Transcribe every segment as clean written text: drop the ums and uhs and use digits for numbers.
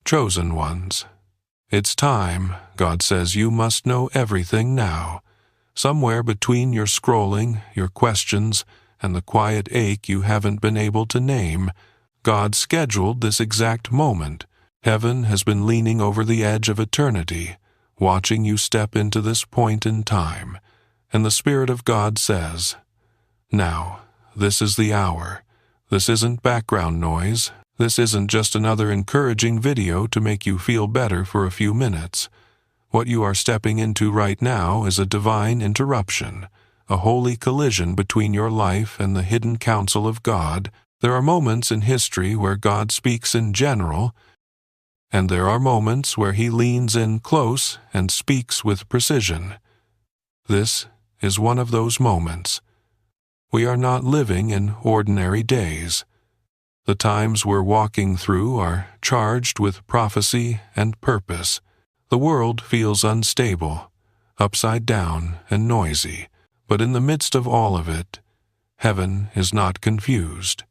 chosen ones. It's time, God says you must know everything now. Somewhere between your scrolling, your questions, and the quiet ache you haven't been able to name, God scheduled this exact moment. Heaven has been leaning over the edge of eternity, watching you step into this point in time. And the Spirit of God says, "Now, this is the hour. This isn't background noise. This isn't just another encouraging video to make you feel better for a few minutes. What you are stepping into right now is a divine interruption, a holy collision between your life and the hidden counsel of God. There are moments in history where God speaks in general, and there are moments where He leans in close and speaks with precision. This is one of those moments. We are not living in ordinary days. The times we're walking through are charged with prophecy and purpose. The world feels unstable, upside down, and noisy, but in the midst of all of it, heaven is not confused.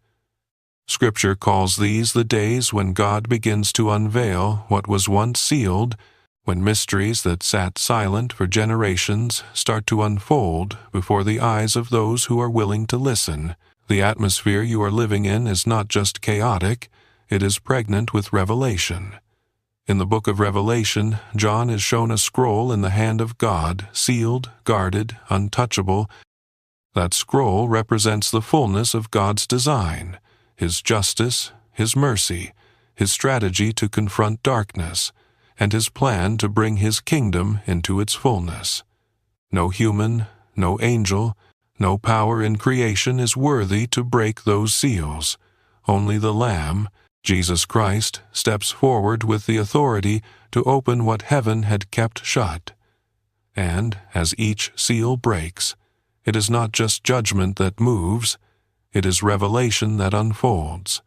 Scripture calls these the days when God begins to unveil what was once sealed, when mysteries that sat silent for generations start to unfold before the eyes of those who are willing to listen. The atmosphere you are living in is not just chaotic, it is pregnant with revelation. In the book of Revelation, John is shown a scroll in the hand of God, sealed, guarded, untouchable. That scroll represents the fullness of God's design, His justice, His mercy, His strategy to confront darkness, and His plan to bring His kingdom into its fullness. No human, no angel, no power in creation is worthy to break those seals. Only the Lamb, Jesus Christ, steps forward with the authority to open what heaven had kept shut. And, as each seal breaks, it is not just judgment that moves, it is revelation that unfolds.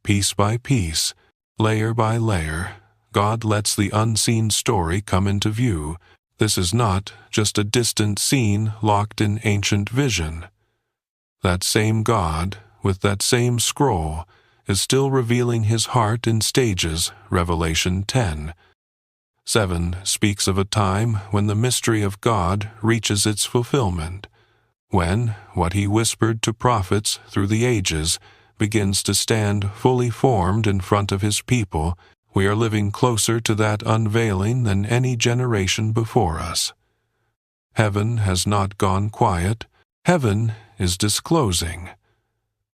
Piece by piece, layer by layer, God lets the unseen story come into view. This is not just a distant scene locked in ancient vision. That same God, with that same scroll, is still revealing His heart in stages. Revelation 10:7 speaks of a time when the mystery of God reaches its fulfillment, when what He whispered to prophets through the ages begins to stand fully formed in front of His people. We are living closer to that unveiling than any generation before us. Heaven has not gone quiet. Heaven is disclosing.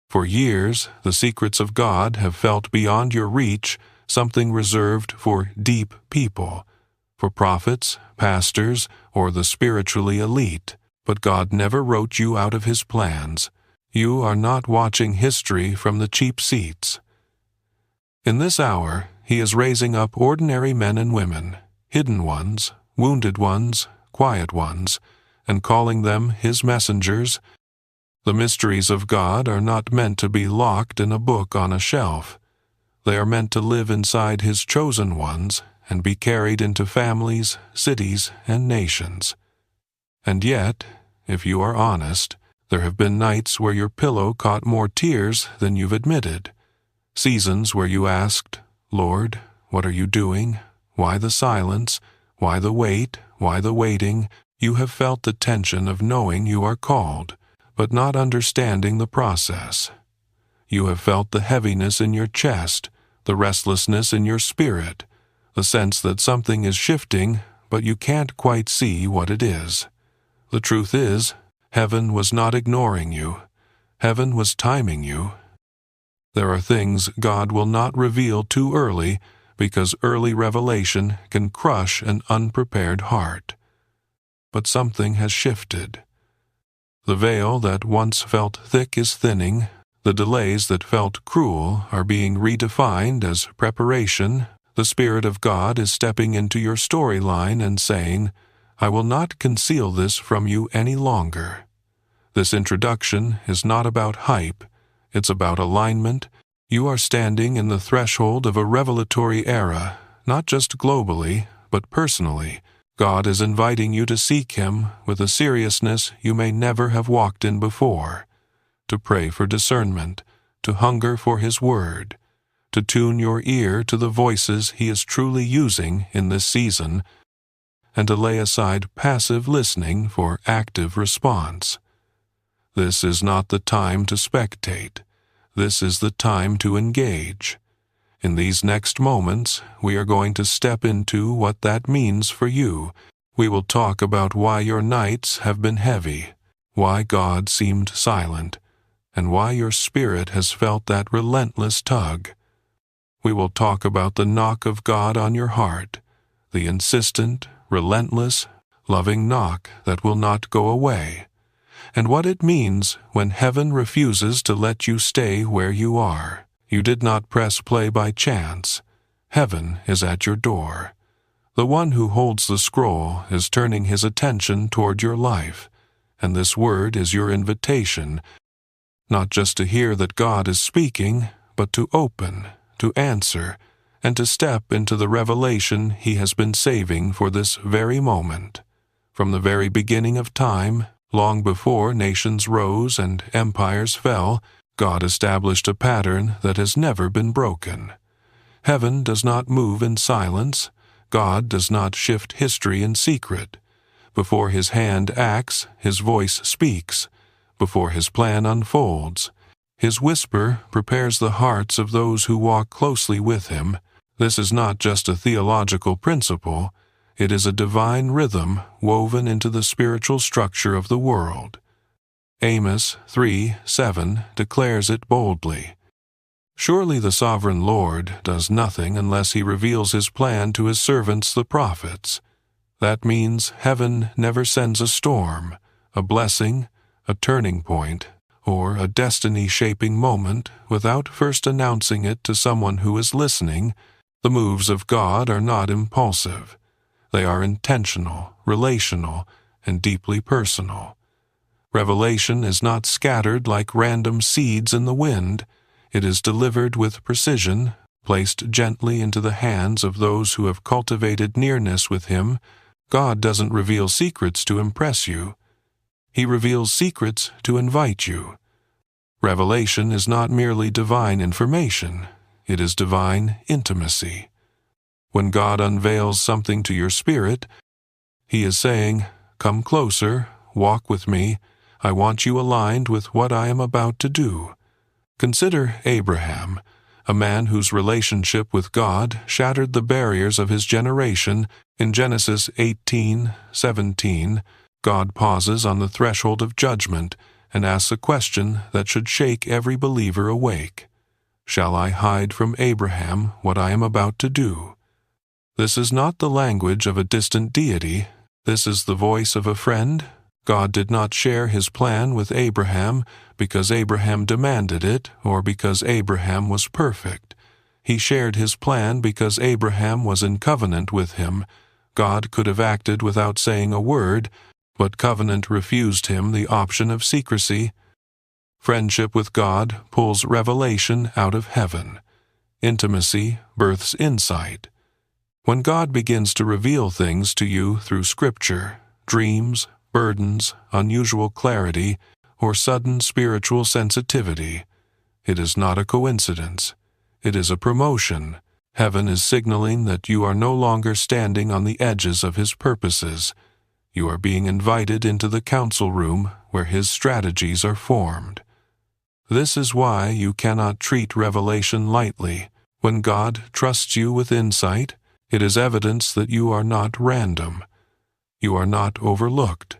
For years, the secrets of God have felt beyond your reach, something reserved for deep people, for prophets, pastors, or the spiritually elite. But God never wrote you out of His plans. You are not watching history from the cheap seats. In this hour, He is raising up ordinary men and women, hidden ones, wounded ones, quiet ones, and calling them His messengers. The mysteries of God are not meant to be locked in a book on a shelf. They are meant to live inside His chosen ones and be carried into families, cities, and nations. And yet, if you are honest, there have been nights where your pillow caught more tears than you've admitted. Seasons where you asked, "Lord, what are you doing? Why the silence? Why the wait? Why the waiting?" You have felt the tension of knowing you are called, but not understanding the process. You have felt the heaviness in your chest, the restlessness in your spirit, the sense that something is shifting, but you can't quite see what it is. The truth is, heaven was not ignoring you. Heaven was timing you. There are things God will not reveal too early, because early revelation can crush an unprepared heart. But something has shifted. The veil that once felt thick is thinning. The delays that felt cruel are being redefined as preparation. The Spirit of God is stepping into your storyline and saying, "I will not conceal this from you any longer." This introduction is not about hype. It's about alignment. You are standing in the threshold of a revelatory era, not just globally, but personally. God is inviting you to seek Him with a seriousness you may never have walked in before, to pray for discernment, to hunger for His Word, to tune your ear to the voices He is truly using in this season, and to lay aside passive listening for active response. This is not the time to spectate. This is the time to engage. In these next moments, we are going to step into what that means for you. We will talk about why your nights have been heavy, why God seemed silent, and why your spirit has felt that relentless tug. We will talk about the knock of God on your heart, the insistent, relentless, loving knock that will not go away, and what it means when heaven refuses to let you stay where you are. You did not press play by chance. Heaven is at your door. The one who holds the scroll is turning his attention toward your life, and this word is your invitation, not just to hear that God is speaking, but to open, to answer, and to step into the revelation He has been saving for this very moment. From the very beginning of time, long before nations rose and empires fell, God established a pattern that has never been broken. Heaven does not move in silence. God does not shift history in secret. Before His hand acts, His voice speaks. Before His plan unfolds, His whisper prepares the hearts of those who walk closely with Him. This is not just a theological principle. It is a divine rhythm woven into the spiritual structure of the world. Amos 3:7 declares it boldly. Surely the sovereign Lord does nothing unless He reveals His plan to His servants the prophets. That means heaven never sends a storm, a blessing, a turning point, or a destiny-shaping moment without first announcing it to someone who is listening. The moves of God are not impulsive. They are intentional, relational, and deeply personal. Revelation is not scattered like random seeds in the wind. It is delivered with precision, placed gently into the hands of those who have cultivated nearness with Him. God doesn't reveal secrets to impress you. He reveals secrets to invite you. Revelation is not merely divine information. It is divine intimacy. When God unveils something to your spirit, He is saying, "Come closer, walk with me. I want you aligned with what I am about to do." Consider Abraham, a man whose relationship with God shattered the barriers of his generation. In Genesis 18:17, God pauses on the threshold of judgment and asks a question that should shake every believer awake. Shall I hide from Abraham what I am about to do? This is not the language of a distant deity. This is the voice of a friend. God did not share His plan with Abraham because Abraham demanded it or because Abraham was perfect. He shared His plan because Abraham was in covenant with Him. God could have acted without saying a word, but covenant refused Him the option of secrecy. Friendship with God pulls revelation out of heaven. Intimacy births insight. When God begins to reveal things to you through Scripture, dreams, burdens, unusual clarity, or sudden spiritual sensitivity, it is not a coincidence. It is a promotion. Heaven is signaling that you are no longer standing on the edges of His purposes. You are being invited into the council room where His strategies are formed. This is why you cannot treat revelation lightly. When God trusts you with insight, it is evidence that you are not random. You are not overlooked.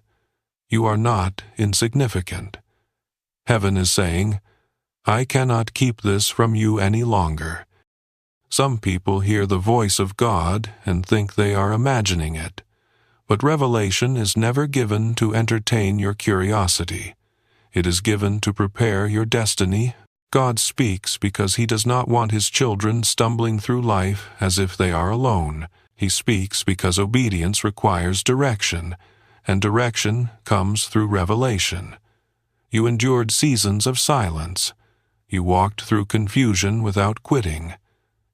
You are not insignificant. Heaven is saying, "I cannot keep this from you any longer." Some people hear the voice of God and think they are imagining it. But revelation is never given to entertain your curiosity. It is given to prepare your destiny. God speaks because He does not want His children stumbling through life as if they are alone. He speaks because obedience requires direction, and direction comes through revelation. You endured seasons of silence. You walked through confusion without quitting.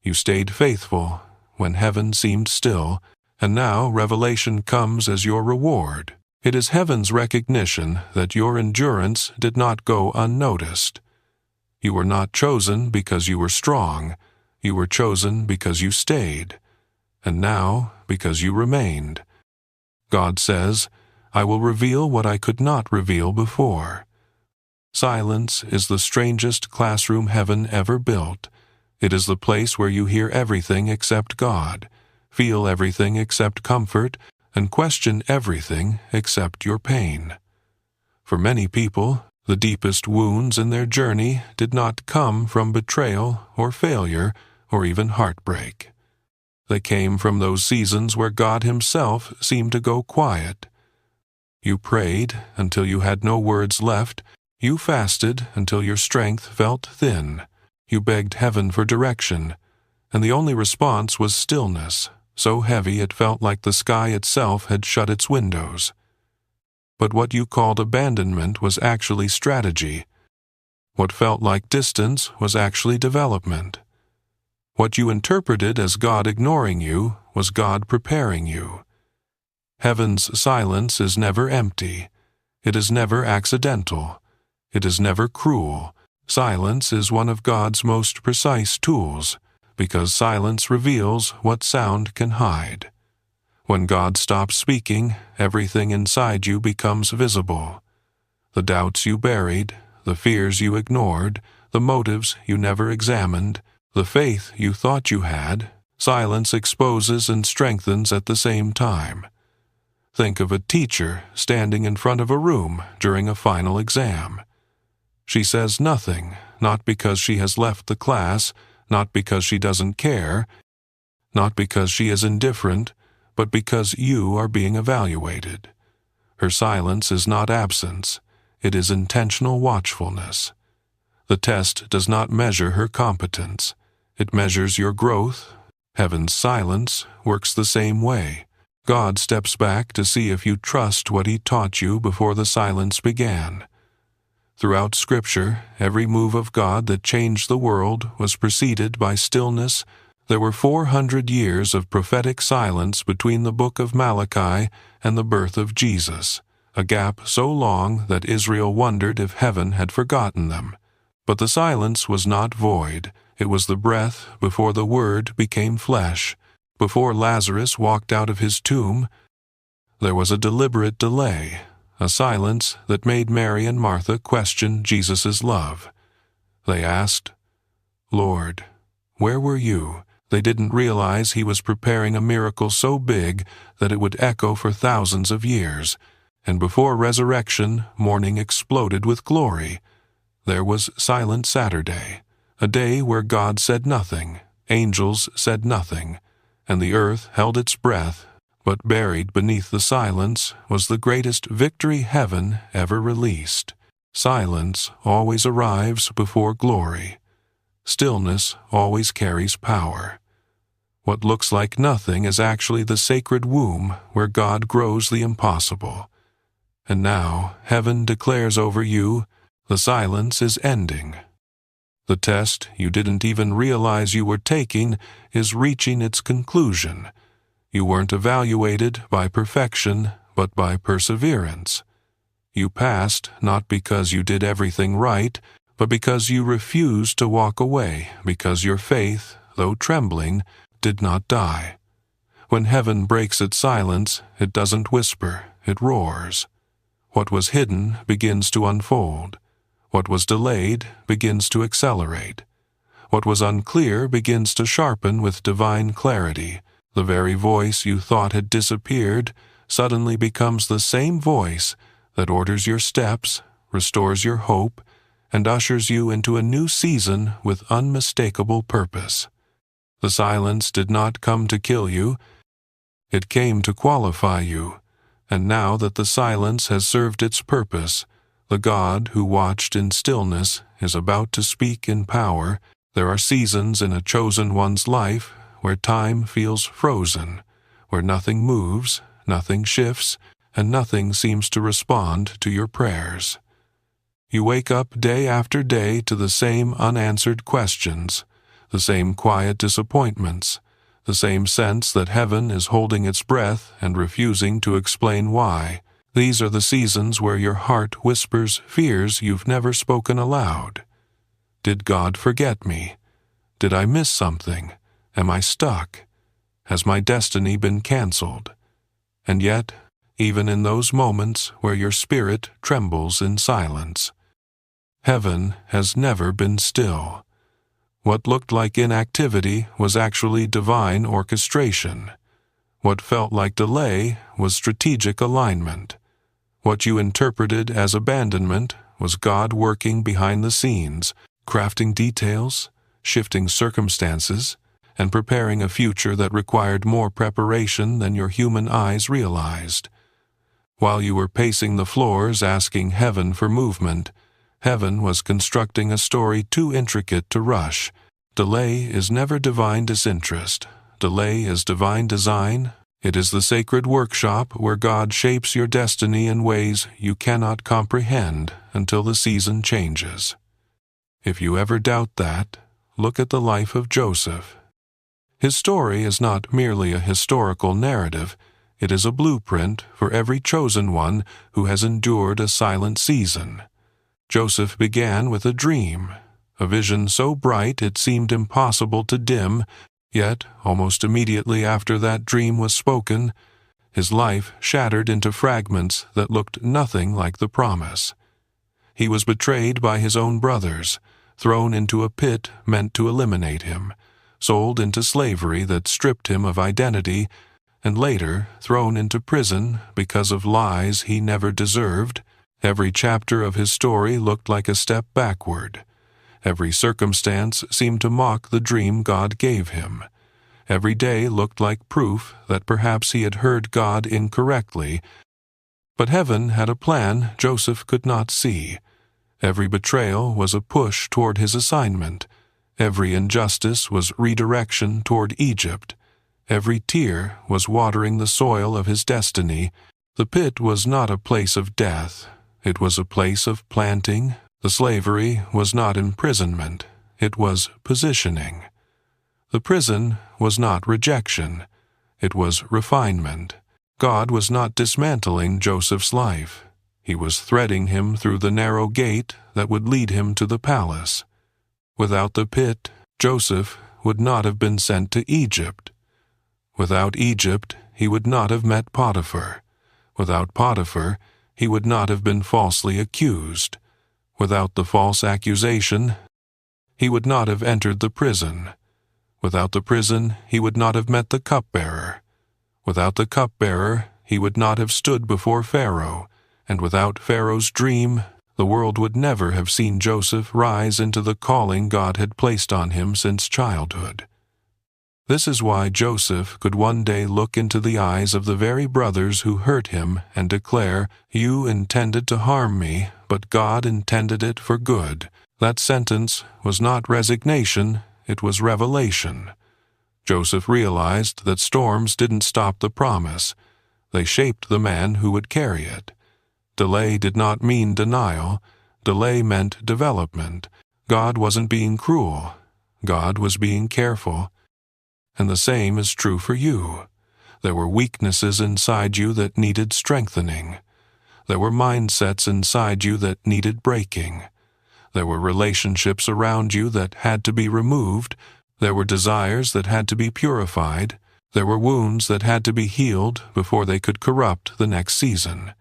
You stayed faithful when heaven seemed still, and now revelation comes as your reward. It is heaven's recognition that your endurance did not go unnoticed. You were not chosen because you were strong. You were chosen because you stayed, and now because you remained. God says, I will reveal what I could not reveal before. Silence is the strangest classroom heaven ever built. It is the place where you hear everything except God, feel everything except comfort, and question everything except your pain. For many people, the deepest wounds in their journey did not come from betrayal or failure or even heartbreak. They came from those seasons where God Himself seemed to go quiet. You prayed until you had no words left. You fasted until your strength felt thin. You begged heaven for direction, and the only response was stillness, so heavy it felt like the sky itself had shut its windows. But what you called abandonment was actually strategy. What felt like distance was actually development. What you interpreted as God ignoring you was God preparing you. Heaven's silence is never empty. It is never accidental. It is never cruel. Silence is one of God's most precise tools, because silence reveals what sound can hide. When God stops speaking, everything inside you becomes visible. The doubts you buried, the fears you ignored, the motives you never examined, the faith you thought you had, silence exposes and strengthens at the same time. Think of a teacher standing in front of a room during a final exam. She says nothing, not because she has left the class, not because she doesn't care, not because she is indifferent, but because you are being evaluated. Her silence is not absence, it is intentional watchfulness. The test does not measure her competence, it measures your growth. Heaven's silence works the same way. God steps back to see if you trust what He taught you before the silence began. Throughout Scripture, every move of God that changed the world was preceded by stillness. There were 400 years of prophetic silence between the book of Malachi and the birth of Jesus, a gap so long that Israel wondered if heaven had forgotten them. But the silence was not void. It was the breath before the Word became flesh. Before Lazarus walked out of his tomb, there was a deliberate delay, a silence that made Mary and Martha question Jesus' love. They asked, Lord, where were you? They didn't realize He was preparing a miracle so big that it would echo for thousands of years, and before resurrection, morning exploded with glory. There was Silent Saturday, a day where God said nothing, angels said nothing, and the earth held its breath, but buried beneath the silence was the greatest victory heaven ever released. Silence always arrives before glory. Stillness always carries power. What looks like nothing is actually the sacred womb where God grows the impossible. And now heaven declares over you, the silence is ending. The test you didn't even realize you were taking is reaching its conclusion. You weren't evaluated by perfection, but by perseverance. You passed not because you did everything right, but because you refused to walk away, because your faith, though trembling, did not die. When heaven breaks its silence, it doesn't whisper, it roars. What was hidden begins to unfold. What was delayed begins to accelerate. What was unclear begins to sharpen with divine clarity. The very voice you thought had disappeared suddenly becomes the same voice that orders your steps, restores your hope, and ushers you into a new season with unmistakable purpose. The silence did not come to kill you, it came to qualify you, and now that the silence has served its purpose, the God who watched in stillness is about to speak in power. There are seasons in a chosen one's life where time feels frozen, where nothing moves, nothing shifts, and nothing seems to respond to your prayers. You wake up day after day to the same unanswered questions, the same quiet disappointments, the same sense that heaven is holding its breath and refusing to explain why. These are the seasons where your heart whispers fears you've never spoken aloud. Did God forget me? Did I miss something? Am I stuck? Has my destiny been canceled? And yet, even in those moments where your spirit trembles in silence, heaven has never been still. What looked like inactivity was actually divine orchestration. What felt like delay was strategic alignment. What you interpreted as abandonment was God working behind the scenes, crafting details, shifting circumstances, and preparing a future that required more preparation than your human eyes realized. While you were pacing the floors asking heaven for movement, heaven was constructing a story too intricate to rush. Delay is never divine disinterest. Delay is divine design. It is the sacred workshop where God shapes your destiny in ways you cannot comprehend until the season changes. If you ever doubt that, look at the life of Joseph. His story is not merely a historical narrative, it is a blueprint for every chosen one who has endured a silent season. Joseph began with a dream, a vision so bright it seemed impossible to dim, yet almost immediately after that dream was spoken, his life shattered into fragments that looked nothing like the promise. He was betrayed by his own brothers, thrown into a pit meant to eliminate him, sold into slavery that stripped him of identity, and later thrown into prison because of lies he never deserved. Every chapter of his story looked like a step backward. Every circumstance seemed to mock the dream God gave him. Every day looked like proof that perhaps he had heard God incorrectly. But heaven had a plan Joseph could not see. Every betrayal was a push toward his assignment. Every injustice was redirection toward Egypt. Every tear was watering the soil of his destiny. The pit was not a place of death. It was a place of planting. The slavery was not imprisonment. It was positioning. The prison was not rejection. It was refinement. God was not dismantling Joseph's life. He was threading him through the narrow gate that would lead him to the palace. Without the pit, Joseph would not have been sent to Egypt. Without Egypt, he would not have met Potiphar. Without Potiphar, he would not have been falsely accused. Without the false accusation, he would not have entered the prison. Without the prison, he would not have met the cupbearer. Without the cupbearer, he would not have stood before Pharaoh. And without Pharaoh's dream, the world would never have seen Joseph rise into the calling God had placed on him since childhood. This is why Joseph could one day look into the eyes of the very brothers who hurt him and declare, "You intended to harm me, but God intended it for good." That sentence was not resignation, it was revelation. Joseph realized that storms didn't stop the promise. They shaped the man who would carry it. Delay did not mean denial. Delay meant development. God wasn't being cruel. God was being careful. And the same is true for you. There were weaknesses inside you that needed strengthening. There were mindsets inside you that needed breaking. There were relationships around you that had to be removed. There were desires that had to be purified. There were wounds that had to be healed before they could corrupt the next season.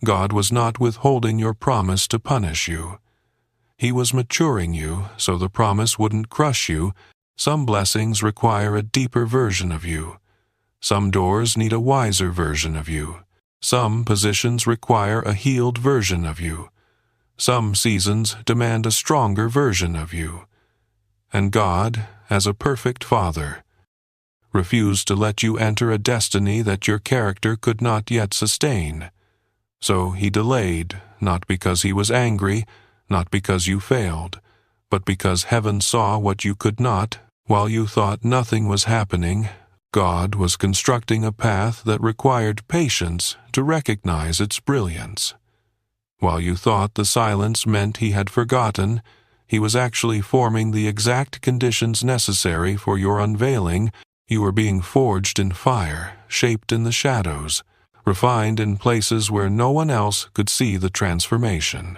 God was not withholding your promise to punish you. He was maturing you so the promise wouldn't crush you. Some blessings require a deeper version of you. Some doors need a wiser version of you. Some positions require a healed version of you. Some seasons demand a stronger version of you. And God, as a perfect Father, refused to let you enter a destiny that your character could not yet sustain. So he delayed, not because he was angry, not because you failed, but because heaven saw what you could not. While you thought nothing was happening, God was constructing a path that required patience to recognize its brilliance. While you thought the silence meant he had forgotten, he was actually forming the exact conditions necessary for your unveiling. You were being forged in fire, shaped in the shadows, refined in places where no one else could see the transformation.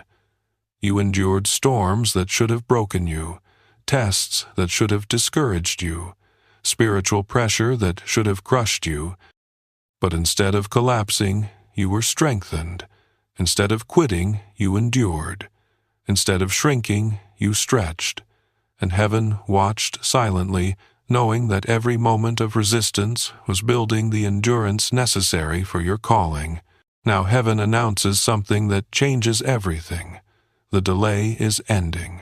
You endured storms that should have broken you, tests that should have discouraged you, spiritual pressure that should have crushed you. But instead of collapsing, you were strengthened. Instead of quitting, you endured. Instead of shrinking, you stretched. And heaven watched silently, knowing that every moment of resistance was building the endurance necessary for your calling. Now heaven announces something that changes everything. The delay is ending.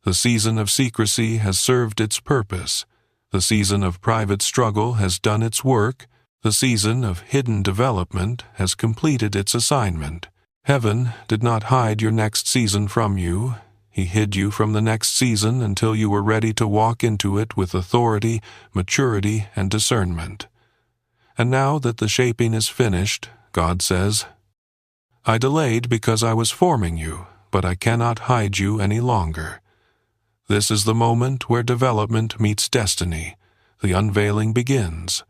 The season of secrecy has served its purpose. The season of private struggle has done its work. The season of hidden development has completed its assignment. Heaven did not hide your next season from you. He hid you from the next season until you were ready to walk into it with authority, maturity, and discernment. And now that the shaping is finished, God says, I delayed because I was forming you, but I cannot hide you any longer. This is the moment where development meets destiny. The unveiling begins.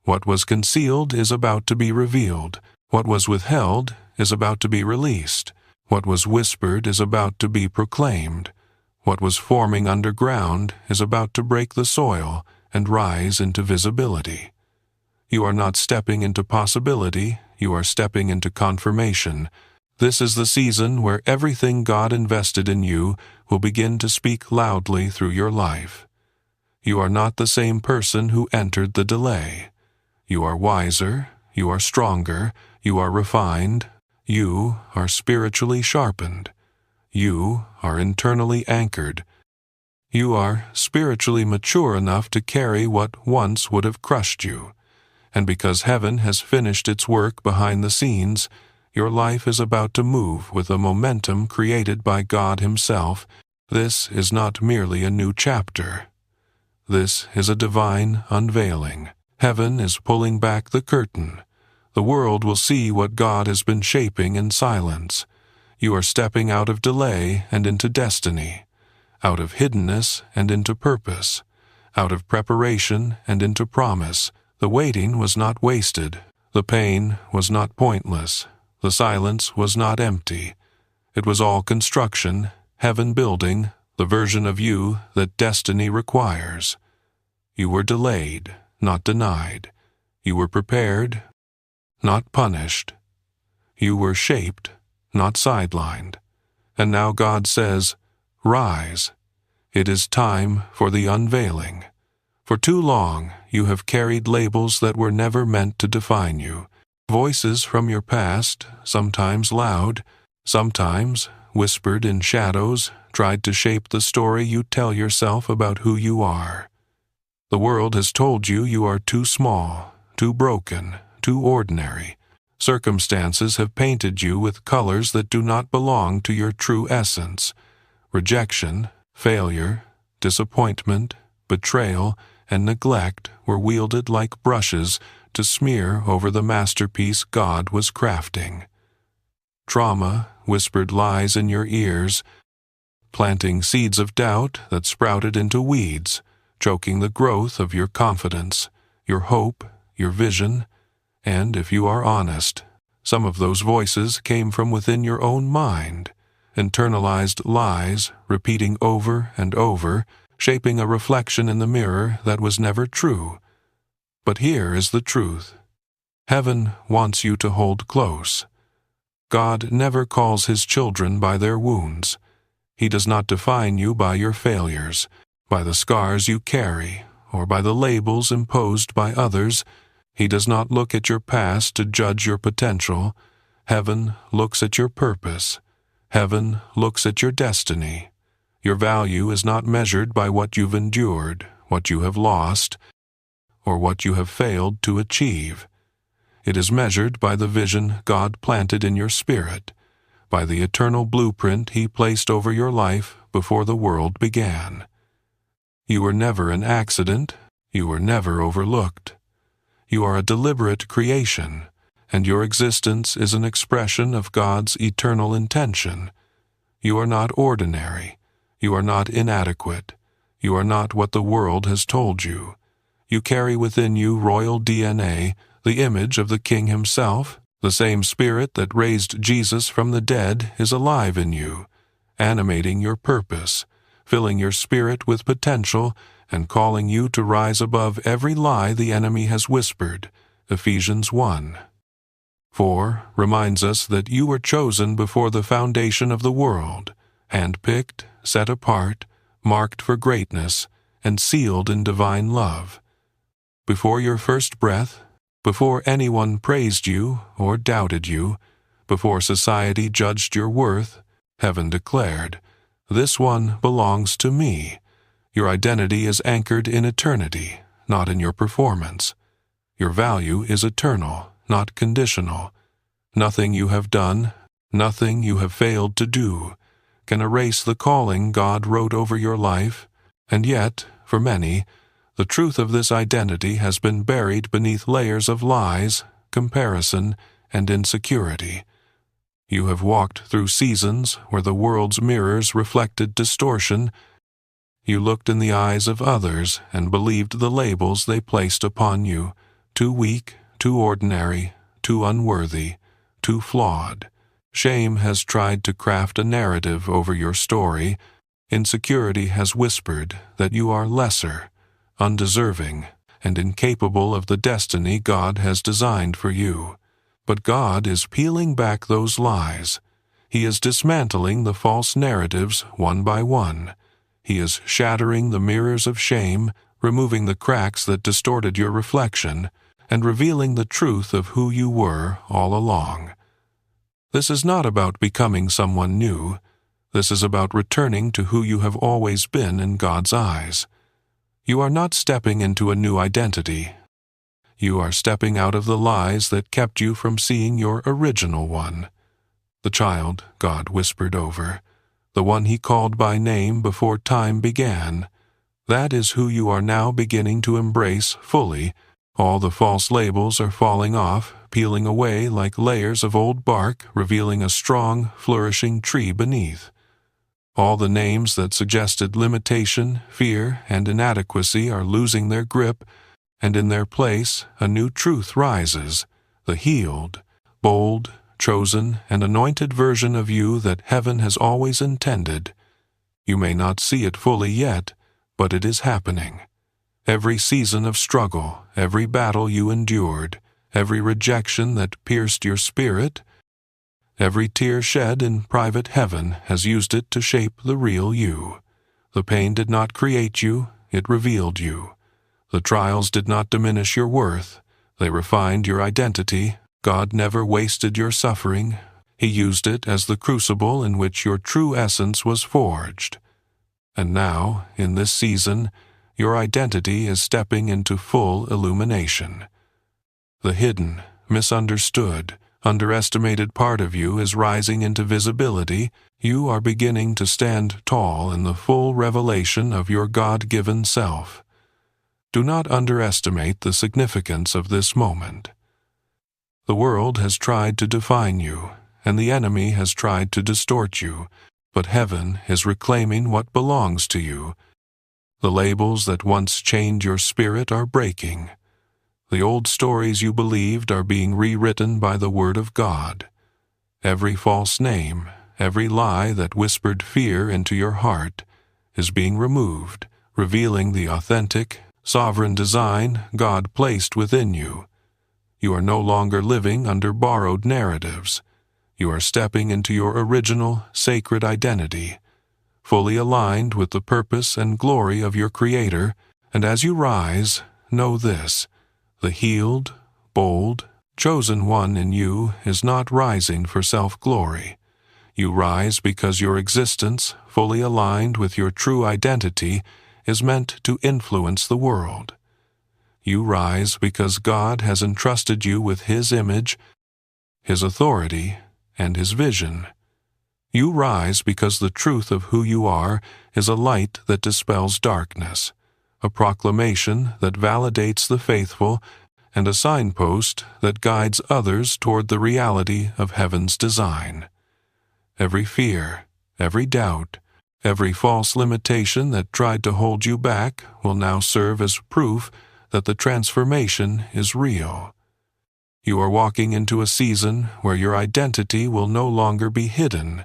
What was concealed is about to be revealed. What was withheld is about to be released. What was whispered is about to be proclaimed. What was forming underground is about to break the soil and rise into visibility. You are not stepping into possibility, you are stepping into confirmation. This is the season where everything God invested in you will begin to speak loudly through your life. You are not the same person who entered the delay. You are wiser, you are stronger, you are refined, you are spiritually sharpened. You are internally anchored. You are spiritually mature enough to carry what once would have crushed you. And because heaven has finished its work behind the scenes, your life is about to move with a momentum created by God Himself. This is not merely a new chapter. This is a divine unveiling. Heaven is pulling back the curtain. The world will see what God has been shaping in silence. You are stepping out of delay and into destiny, out of hiddenness and into purpose, out of preparation and into promise. The waiting was not wasted. The pain was not pointless. The silence was not empty. It was all construction, heaven building, the version of you that destiny requires. You were delayed, not denied. You were prepared, not punished. You were shaped, not sidelined. And now God says, rise. It is time for the unveiling. For too long, you have carried labels that were never meant to define you. Voices from your past, sometimes loud, sometimes whispered in shadows, tried to shape the story you tell yourself about who you are. The world has told you you are too small, too broken, too ordinary. Circumstances have painted you with colors that do not belong to your true essence. Rejection, failure, disappointment, betrayal, and neglect were wielded like brushes to smear over the masterpiece God was crafting. Trauma whispered lies in your ears, planting seeds of doubt that sprouted into weeds, choking the growth of your confidence, your hope, your vision. And if you are honest, some of those voices came from within your own mind, internalized lies repeating over and over, shaping a reflection in the mirror that was never true. But here is the truth. Heaven wants you to hold close. God never calls His children by their wounds. He does not define you by your failures, by the scars you carry, or by the labels imposed by others. He does not look at your past to judge your potential. Heaven looks at your purpose. Heaven looks at your destiny. Your value is not measured by what you've endured, what you have lost, or what you have failed to achieve. It is measured by the vision God planted in your spirit, by the eternal blueprint He placed over your life before the world began. You were never an accident. You were never overlooked. You are a deliberate creation, and your existence is an expression of God's eternal intention. You are not ordinary. You are not inadequate. You are not what the world has told you. You carry within you royal DNA, the image of the King Himself. The same Spirit that raised Jesus from the dead is alive in you, animating your purpose, filling your spirit with potential and calling you to rise above every lie the enemy has whispered. Ephesians 1:4 reminds us that you were chosen before the foundation of the world, handpicked, set apart, marked for greatness, and sealed in divine love. Before your first breath, before anyone praised you or doubted you, before society judged your worth, heaven declared, "This one belongs to me." Your identity is anchored in eternity, not in your performance. Your value is eternal, not conditional. Nothing you have done, nothing you have failed to do, can erase the calling God wrote over your life, and yet, for many, the truth of this identity has been buried beneath layers of lies, comparison, and insecurity. You have walked through seasons where the world's mirrors reflected distortion. You looked in the eyes of others and believed the labels they placed upon you: too weak, too ordinary, too unworthy, too flawed. Shame has tried to craft a narrative over your story. Insecurity has whispered that you are lesser, undeserving, and incapable of the destiny God has designed for you. But God is peeling back those lies. He is dismantling the false narratives one by one. He is shattering the mirrors of shame, removing the cracks that distorted your reflection, and revealing the truth of who you were all along. This is not about becoming someone new. This is about returning to who you have always been in God's eyes. You are not stepping into a new identity. You are stepping out of the lies that kept you from seeing your original one. The child God whispered over, the one He called by name before time began. That is who you are now beginning to embrace fully. All the false labels are falling off, peeling away like layers of old bark, revealing a strong, flourishing tree beneath. All the names that suggested limitation, fear, and inadequacy are losing their grip, and in their place a new truth rises, the healed, bold, chosen, and anointed version of you that heaven has always intended. You may not see it fully yet, but it is happening. Every season of struggle, every battle you endured, every rejection that pierced your spirit, every tear shed in private heaven has used it to shape the real you. The pain did not create you, it revealed you. The trials did not diminish your worth, they refined your identity. God never wasted your suffering. He used it as the crucible in which your true essence was forged. And now, in this season, your identity is stepping into full illumination. The hidden, misunderstood, underestimated part of you is rising into visibility. You are beginning to stand tall in the full revelation of your God-given self. Do not underestimate the significance of this moment. The world has tried to define you, and the enemy has tried to distort you, but heaven is reclaiming what belongs to you. The labels that once chained your spirit are breaking. The old stories you believed are being rewritten by the Word of God. Every false name, every lie that whispered fear into your heart, is being removed, revealing the authentic, sovereign design God placed within you. You are no longer living under borrowed narratives. You are stepping into your original, sacred identity, fully aligned with the purpose and glory of your Creator, and as you rise, know this: the healed, bold, chosen one in you is not rising for self-glory. You rise because your existence, fully aligned with your true identity, is meant to influence the world. You rise because God has entrusted you with His image, His authority, and His vision. You rise because the truth of who you are is a light that dispels darkness, a proclamation that validates the faithful, and a signpost that guides others toward the reality of heaven's design. Every fear, every doubt, every false limitation that tried to hold you back will now serve as proof that the transformation is real. You are walking into a season where your identity will no longer be hidden,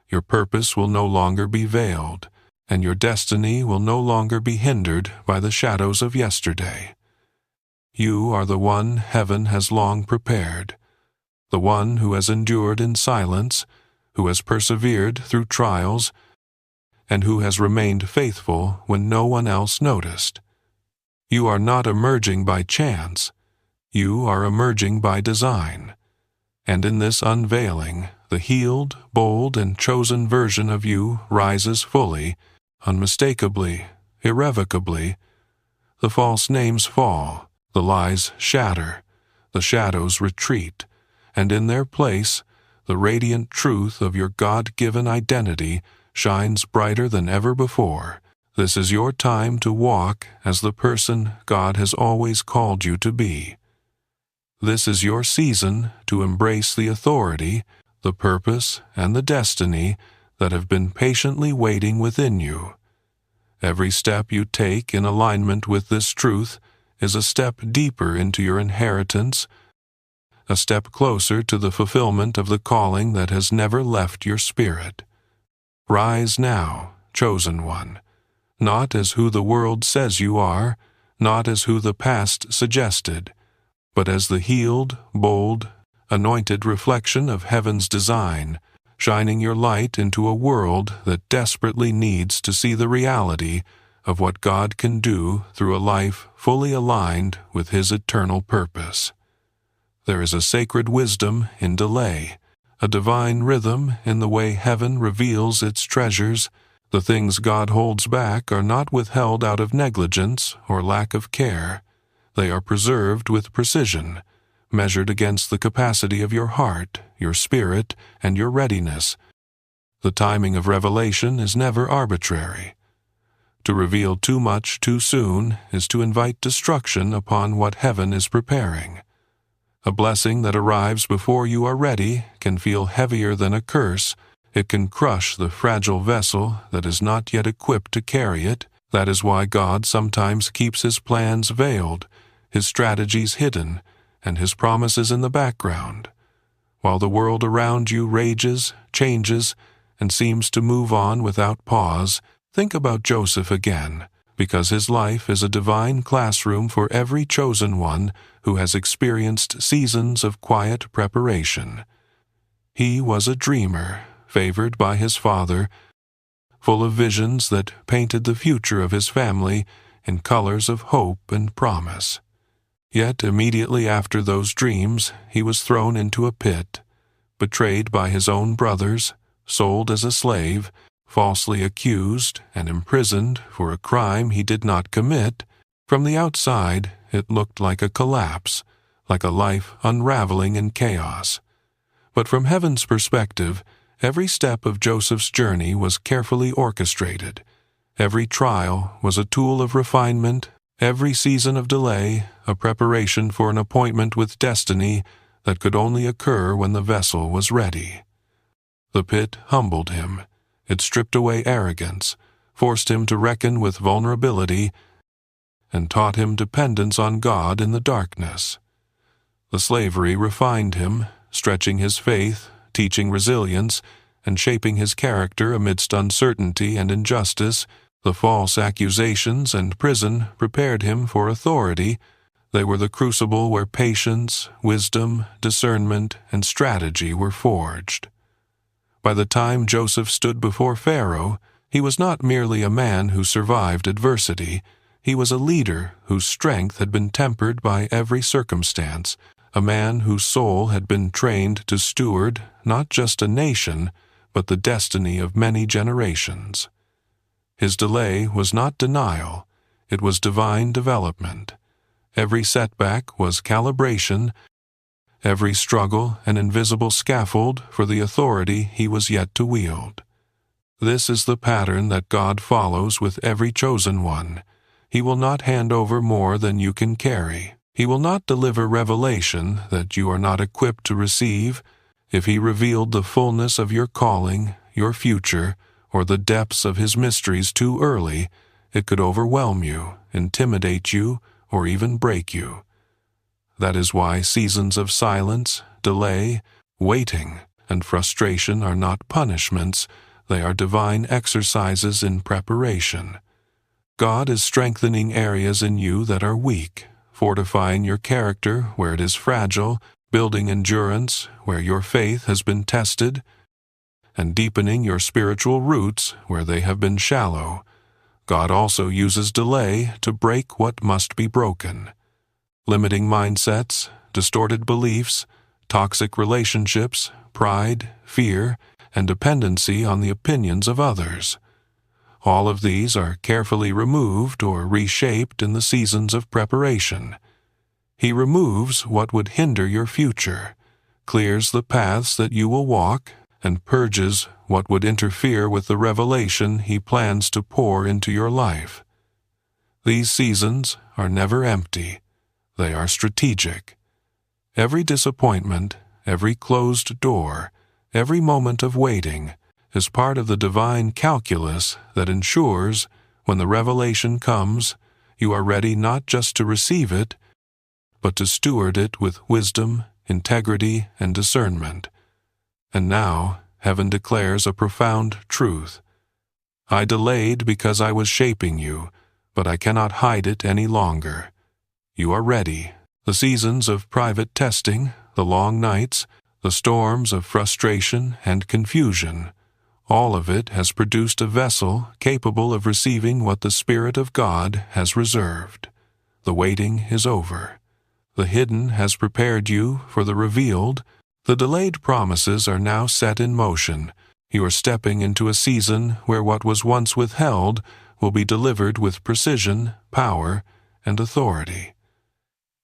your purpose will no longer be veiled, and your destiny will no longer be hindered by the shadows of yesterday. You are the one heaven has long prepared, the one who has endured in silence, who has persevered through trials, and who has remained faithful when no one else noticed. You are not emerging by chance. You are emerging by design. And in this unveiling, the healed, bold, and chosen version of you rises fully, unmistakably, irrevocably. The false names fall, the lies shatter, the shadows retreat, and in their place, the radiant truth of your God-given identity shines brighter than ever before. This is your time to walk as the person God has always called you to be. This is your season to embrace the authority, the purpose, and the destiny that have been patiently waiting within you. Every step you take in alignment with this truth is a step deeper into your inheritance, a step closer to the fulfillment of the calling that has never left your spirit. Rise now, chosen one, not as who the world says you are, not as who the past suggested, but as the healed, bold, anointed reflection of heaven's design, shining your light into a world that desperately needs to see the reality of what God can do through a life fully aligned with His eternal purpose. There is a sacred wisdom in delay, a divine rhythm in the way heaven reveals its treasures. The things God holds back are not withheld out of negligence or lack of care. They are preserved with precision, measured against the capacity of your heart, your spirit, and your readiness. The timing of revelation is never arbitrary. To reveal too much too soon is to invite destruction upon what heaven is preparing. A blessing that arrives before you are ready can feel heavier than a curse. It can crush the fragile vessel that is not yet equipped to carry it. That is why God sometimes keeps His plans veiled, His strategies hidden, and His promises in the background. While the world around you rages, changes, and seems to move on without pause, think about Joseph again, because his life is a divine classroom for every chosen one who has experienced seasons of quiet preparation. He was a dreamer, favored by his father, full of visions that painted the future of his family in colors of hope and promise. Yet immediately after those dreams, he was thrown into a pit, betrayed by his own brothers, sold as a slave, falsely accused and imprisoned for a crime he did not commit. From the outside, it looked like a collapse, like a life unraveling in chaos. But from heaven's perspective, every step of Joseph's journey was carefully orchestrated. Every trial was a tool of refinement, every season of delay a preparation for an appointment with destiny that could only occur when the vessel was ready. The pit humbled him. It stripped away arrogance, forced him to reckon with vulnerability, and taught him dependence on God in the darkness. The slavery refined him, stretching his faith, teaching resilience, and shaping his character amidst uncertainty and injustice. The false accusations and prison prepared him for authority. They were the crucible where patience, wisdom, discernment, and strategy were forged. By the time Joseph stood before Pharaoh, he was not merely a man who survived adversity. He was a leader whose strength had been tempered by every circumstance, a man whose soul had been trained to steward not just a nation, but the destiny of many generations. His delay was not denial, it was divine development. Every setback was calibration, every struggle an invisible scaffold for the authority he was yet to wield. This is the pattern that God follows with every chosen one. He will not hand over more than you can carry. He will not deliver revelation that you are not equipped to receive. If He revealed the fullness of your calling, your future, or the depths of His mysteries too early, it could overwhelm you, intimidate you, or even break you. That is why seasons of silence, delay, waiting, and frustration are not punishments. They are divine exercises in preparation. God is strengthening areas in you that are weak, fortifying your character where it is fragile, building endurance where your faith has been tested, and deepening your spiritual roots where they have been shallow. God also uses delay to break what must be broken. Limiting mindsets, distorted beliefs, toxic relationships, pride, fear, and dependency on the opinions of others. All of these are carefully removed or reshaped in the seasons of preparation. He removes what would hinder your future, clears the paths that you will walk, and purges what would interfere with the revelation He plans to pour into your life. These seasons are never empty. They are strategic. Every disappointment, every closed door, every moment of waiting is part of the divine calculus that ensures, when the revelation comes, you are ready not just to receive it, but to steward it with wisdom, integrity, and discernment. And now, heaven declares a profound truth. I delayed because I was shaping you, but I cannot hide it any longer. You are ready. The seasons of private testing, the long nights, the storms of frustration and confusion, all of it has produced a vessel capable of receiving what the Spirit of God has reserved. The waiting is over. The hidden has prepared you for the revealed. The delayed promises are now set in motion. You are stepping into a season where what was once withheld will be delivered with precision, power, and authority.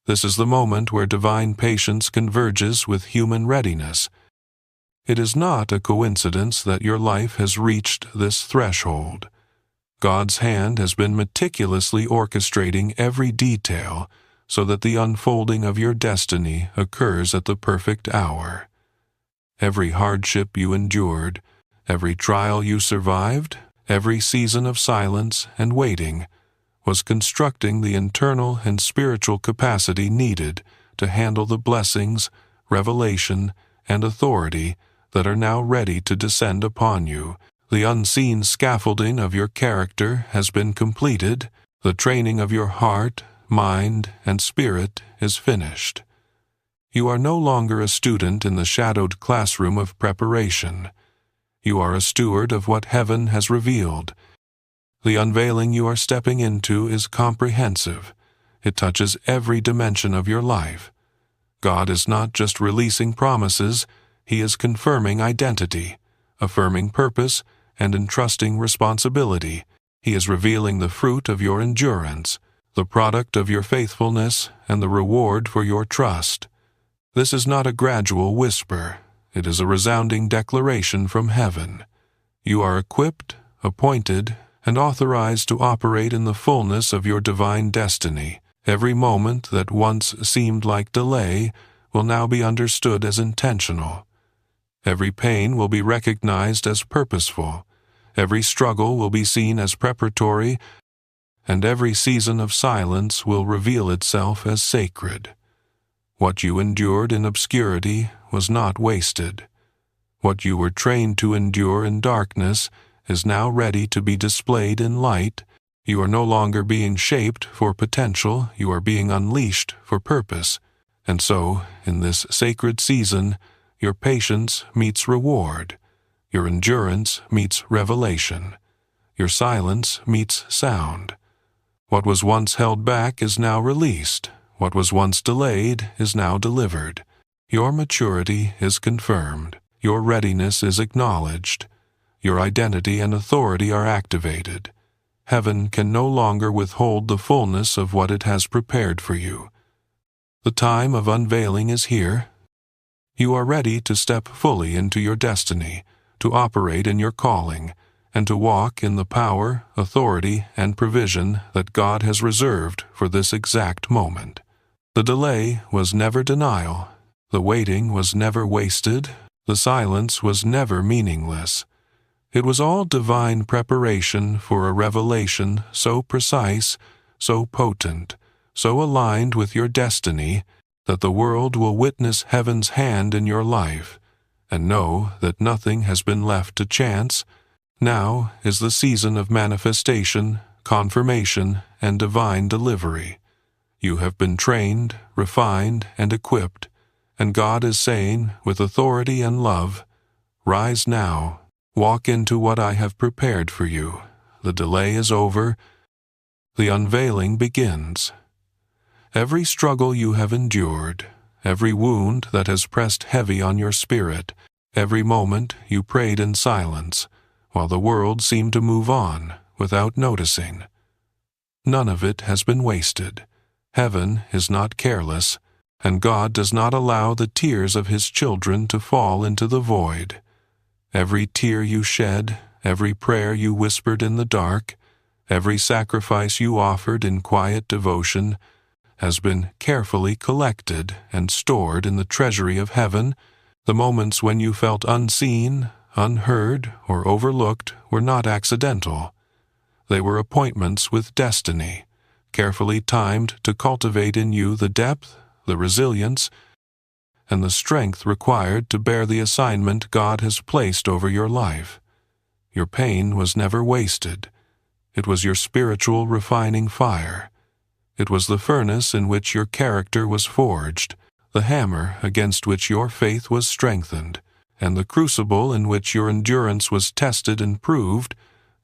This is the moment where divine patience converges with human readiness. It is not a coincidence that your life has reached this threshold. God's hand has been meticulously orchestrating every detail so that the unfolding of your destiny occurs at the perfect hour. Every hardship you endured, every trial you survived, every season of silence and waiting was constructing the internal and spiritual capacity needed to handle the blessings, revelation, and authority that are now ready to descend upon you. The unseen scaffolding of your character has been completed. The training of your heart, mind, and spirit is finished. You are no longer a student in the shadowed classroom of preparation. You are a steward of what heaven has revealed. The unveiling you are stepping into is comprehensive. It touches every dimension of your life. God is not just releasing promises, He is confirming identity, affirming purpose, and entrusting responsibility. He is revealing the fruit of your endurance, the product of your faithfulness, and the reward for your trust. This is not a gradual whisper. It is a resounding declaration from heaven. You are equipped, appointed, and authorized to operate in the fullness of your divine destiny. Every moment that once seemed like delay will now be understood as intentional. Every pain will be recognized as purposeful. Every struggle will be seen as preparatory, and every season of silence will reveal itself as sacred. What you endured in obscurity was not wasted. What you were trained to endure in darkness is now ready to be displayed in light. You are no longer being shaped for potential, you are being unleashed for purpose. And so, in this sacred season, your patience meets reward. Your endurance meets revelation. Your silence meets sound. What was once held back is now released. What was once delayed is now delivered. Your maturity is confirmed. Your readiness is acknowledged. Your identity and authority are activated. Heaven can no longer withhold the fullness of what it has prepared for you. The time of unveiling is here. You are ready to step fully into your destiny, to operate in your calling, and to walk in the power, authority, and provision that God has reserved for this exact moment. The delay was never denial. The waiting was never wasted. The silence was never meaningless. It was all divine preparation for a revelation so precise, so potent, so aligned with your destiny that the world will witness heaven's hand in your life and know that nothing has been left to chance, Now is the season of manifestation, confirmation, and divine delivery. You have been trained, refined, and equipped, and God is saying, with authority and love, "Rise now, walk into what I have prepared for you. The delay is over, the unveiling begins." Every struggle you have endured, every wound that has pressed heavy on your spirit, every moment you prayed in silence, while the world seemed to move on without noticing, none of it has been wasted. Heaven is not careless, and God does not allow the tears of His children to fall into the void. Every tear you shed, every prayer you whispered in the dark, every sacrifice you offered in quiet devotion has been carefully collected and stored in the treasury of heaven. The moments when you felt unseen, unheard, or overlooked were not accidental. They were appointments with destiny, carefully timed to cultivate in you the depth, the resilience, and the strength required to bear the assignment God has placed over your life. Your pain was never wasted. It was your spiritual refining fire. It was the furnace in which your character was forged, the hammer against which your faith was strengthened, and the crucible in which your endurance was tested and proved.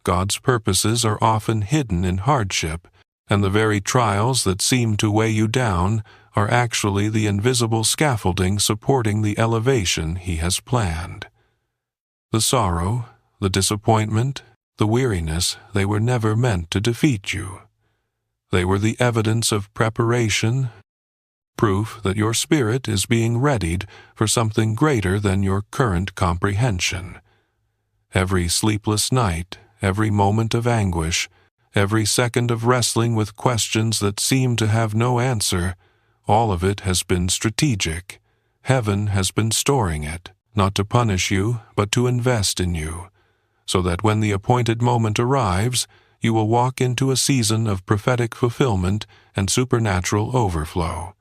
God's purposes are often hidden in hardship, and the very trials that seem to weigh you down are actually the invisible scaffolding supporting the elevation He has planned. The sorrow, the disappointment, the weariness, they were never meant to defeat you. They were the evidence of preparation, proof that your spirit is being readied for something greater than your current comprehension. Every sleepless night, every moment of anguish, every second of wrestling with questions that seem to have no answer, all of it has been strategic. Heaven has been storing it, not to punish you, but to invest in you, so that when the appointed moment arrives, you will walk into a season of prophetic fulfillment and supernatural overflow.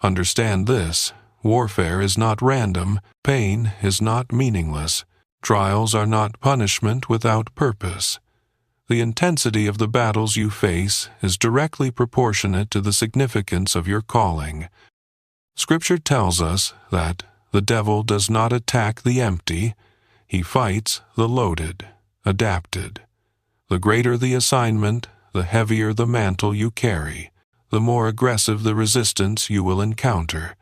Understand this: warfare is not random, pain is not meaningless, trials are not punishment without purpose. The intensity of the battles you face is directly proportionate to the significance of your calling. Scripture tells us that the devil does not attack the empty, he fights the loaded, adapted. The greater the assignment, the heavier the mantle you carry, the more aggressive the resistance you will encounter.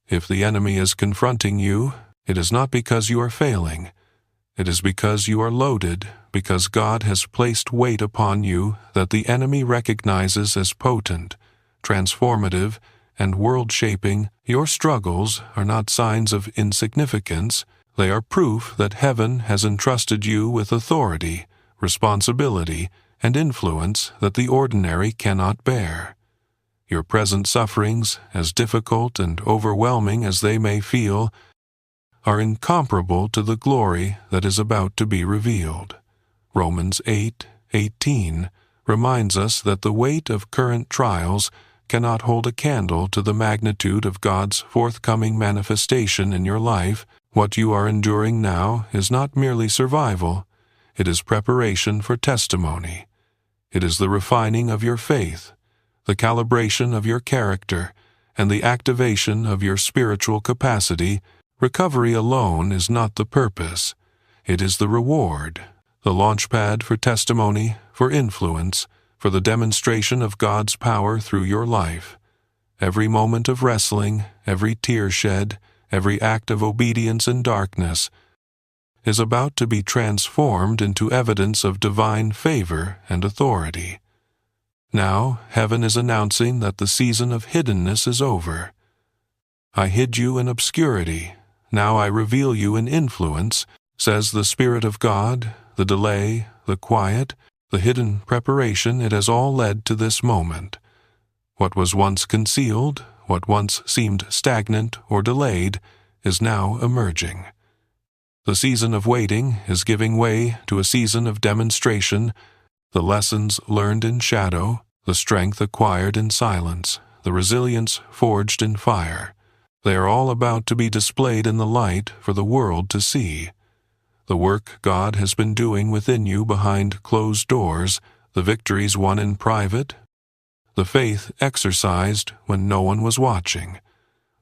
If the enemy is confronting you, it is not because you are failing. It is because you are loaded, because God has placed weight upon you that the enemy recognizes as potent, transformative, and world-shaping. Your struggles are not signs of insignificance. They are proof that heaven has entrusted you with authority, responsibility, and influence that the ordinary cannot bear. Your present sufferings, as difficult and overwhelming as they may feel, are incomparable to the glory that is about to be revealed. Romans 8:18 reminds us that the weight of current trials cannot hold a candle to the magnitude of God's forthcoming manifestation in your life. What you are enduring now is not merely survival, it is preparation for testimony. It is the refining of your faith, the calibration of your character, and the activation of your spiritual capacity. Recovery alone is not the purpose. It is the reward, the launchpad for testimony, for influence, for the demonstration of God's power through your life. Every moment of wrestling, every tear shed, every act of obedience in darkness is about to be transformed into evidence of divine favor and authority. Now, heaven is announcing that the season of hiddenness is over. I hid you in obscurity. Now I reveal you in influence, says the Spirit of God. The delay, the quiet, the hidden preparation, it has all led to this moment. What was once concealed, what once seemed stagnant or delayed, is now emerging. The season of waiting is giving way to a season of demonstration. The lessons learned in shadow, the strength acquired in silence, the resilience forged in fire, they are all about to be displayed in the light for the world to see. the work God has been doing within you behind closed doors, the victories won in private, the faith exercised when no one was watching,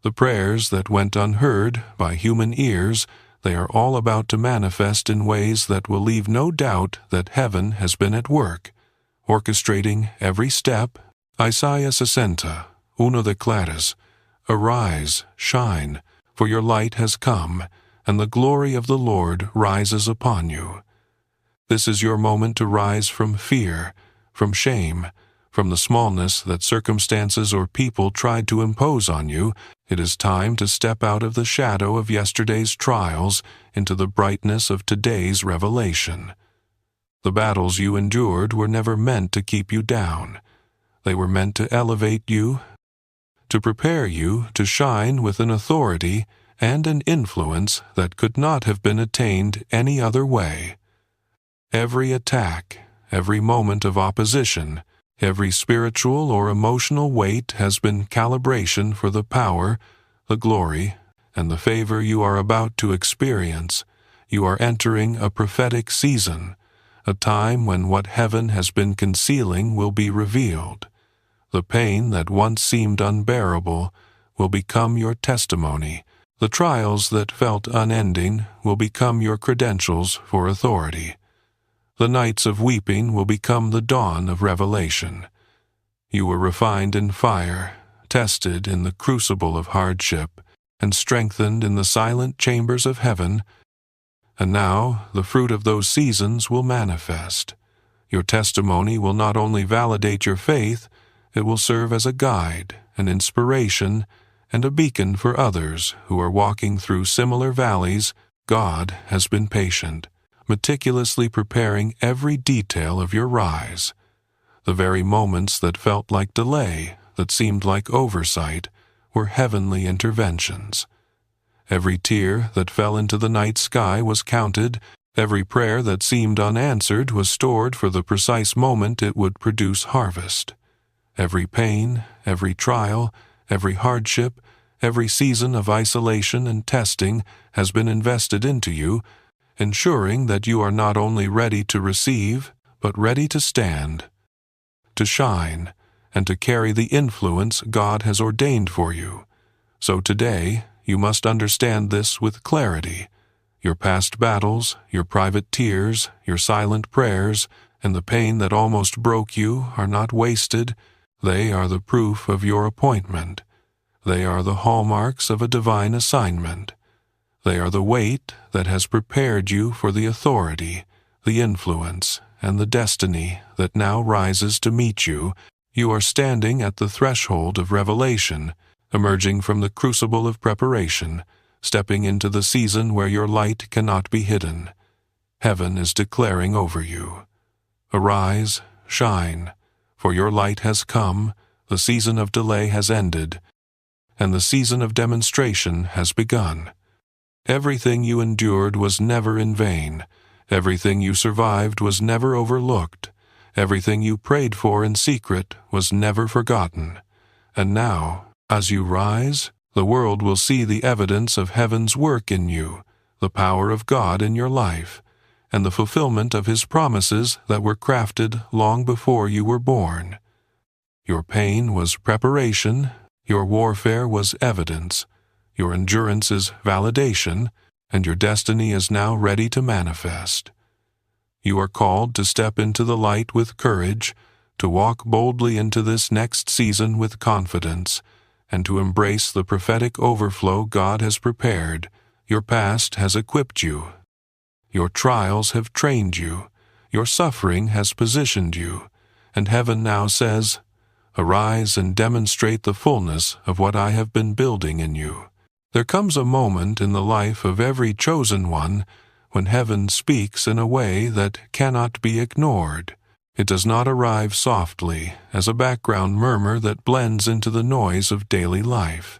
the prayers that went unheard by human ears. They are all about to manifest in ways that will leave no doubt that heaven has been at work, orchestrating every step. Isaiah 60, 1 declares, "Arise, shine, for your light has come, and the glory of the Lord rises upon you." This is your moment to rise from fear, from shame, from the smallness that circumstances or people tried to impose on you. It is time to step out of the shadow of yesterday's trials into the brightness of today's revelation. The battles you endured were never meant to keep you down. They were meant to elevate you, to prepare you to shine with an authority and an influence that could not have been attained any other way. Every attack, every moment of opposition, every spiritual or emotional weight has been calibration for the power, the glory, and the favor you are about to experience. You are entering a prophetic season, a time when what heaven has been concealing will be revealed. The pain that once seemed unbearable will become your testimony. The trials that felt unending will become your credentials for authority. The nights of weeping will become the dawn of revelation. You were refined in fire, tested in the crucible of hardship, and strengthened in the silent chambers of heaven. And now the fruit of those seasons will manifest. Your testimony will not only validate your faith, it will serve as a guide, an inspiration, and a beacon for others who are walking through similar valleys. God has been patient, meticulously preparing every detail of your rise. The very moments that felt like delay, that seemed like oversight, were heavenly interventions. Every tear that fell into the night sky was counted. Every prayer that seemed unanswered was stored for the precise moment it would produce harvest. Every pain, every trial, every hardship, every season of isolation and testing has been invested into you, ensuring that you are not only ready to receive, but ready to stand, to shine, and to carry the influence God has ordained for you. So today, you must understand this with clarity. Your past battles, your private tears, your silent prayers, and the pain that almost broke you are not wasted. They are the proof of your appointment. They are the hallmarks of a divine assignment. They are the weight that has prepared you for the authority, the influence, and the destiny that now rises to meet you. You are standing at the threshold of revelation, emerging from the crucible of preparation, stepping into the season where your light cannot be hidden. Heaven is declaring over you, "Arise, shine, for your light has come, the season of delay has ended, and the season of demonstration has begun." Everything you endured was never in vain. Everything you survived was never overlooked. Everything you prayed for in secret was never forgotten. And now, as you rise, the world will see the evidence of heaven's work in you, the power of God in your life, and the fulfillment of His promises that were crafted long before you were born. Your pain was preparation, your warfare was evidence, your endurance is validation, and your destiny is now ready to manifest. You are called to step into the light with courage, to walk boldly into this next season with confidence, and to embrace the prophetic overflow God has prepared. Your past has equipped you. Your trials have trained you. Your suffering has positioned you. And heaven now says, "Arise and demonstrate the fullness of what I have been building in you." There comes a moment in the life of every chosen one when heaven speaks in a way that cannot be ignored. It does not arrive softly as a background murmur that blends into the noise of daily life.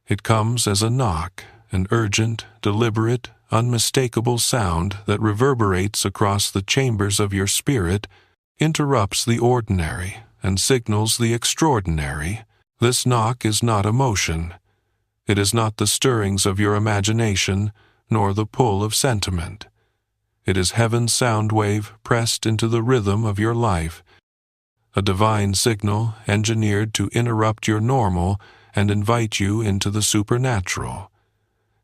It comes as a knock, an urgent, deliberate, unmistakable sound that reverberates across the chambers of your spirit, interrupts the ordinary, and signals the extraordinary. This knock is not emotion. It is not the stirrings of your imagination, nor the pull of sentiment. It is heaven's sound wave pressed into the rhythm of your life, a divine signal engineered to interrupt your normal and invite you into the supernatural.